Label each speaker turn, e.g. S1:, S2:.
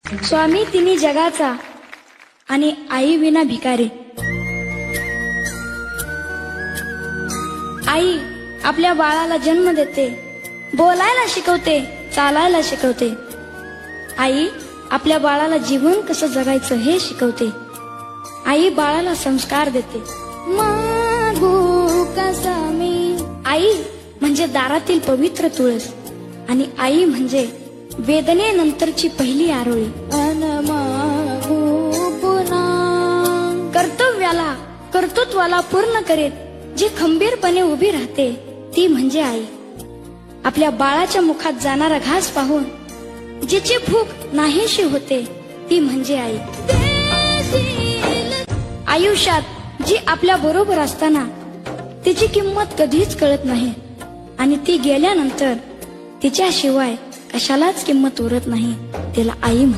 S1: स्वामी तिन्ही जगाचा आणि आई विना भिकारी। आई आपल्या बाळाला जन्म देते, बोलायला शिकवते, चालायला शिकवते। आई आपल्या बाळाला जीवन कसं जगायचं हे शिकवते। आई बाळाला संस्कार देते। मागू कसा मी। आई म्हणजे दारातील पवित्र तुळस आणि आई म्हणजे वेदनेनंतरची पहिली आरोळी। अन मागू पुन्हा कर्तृत्वाला पूर्ण करीत जी खंबीरपणे उभी राहते ती म्हणजे आई। आपल्या बाळाच्या मुखात जाणारा घास पाहून जिची भूक नाहीशी होते ती म्हणजे आई। आयुष्यात जी आपल्या बरोबर असताना तिची किंमत कधीच कळत नाही आणि ती गेल्यानंतर तिच्याशिवाय कशालाच किंमत उरत नाही, तिला आई म्हणतात।